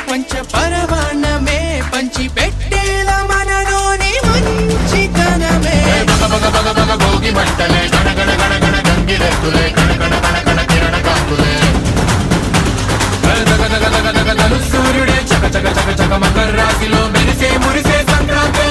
పంచ పరమాన్నమే పంచి పెట్టేల మనలోని మంచితనమే బగ బగ బగ బగ భోగి మంటలే గణ గణ గణ గణ గంగిరెద్దులే కణ కణ కణ కణ కిరణ కాంతులే దగ దగ దగ దగ దలు సూర్యుడే చక చక చక చక మకర రాశిలో మెరిసే మురిసే సంక్రాంతి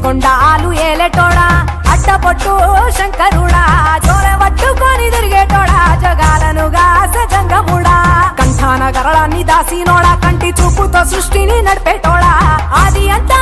కొండాలు ఏలేటోడా అడ్డపొట్టు శంకరుడా జోలె పట్టుకొని తిరిగేటోడా జగాలను గాసజంగముడా కంఠాన గరళాన్ని దాసినోడా కంటి చూపుతో సృష్టిని నడిపేటోడా ఆది అంతా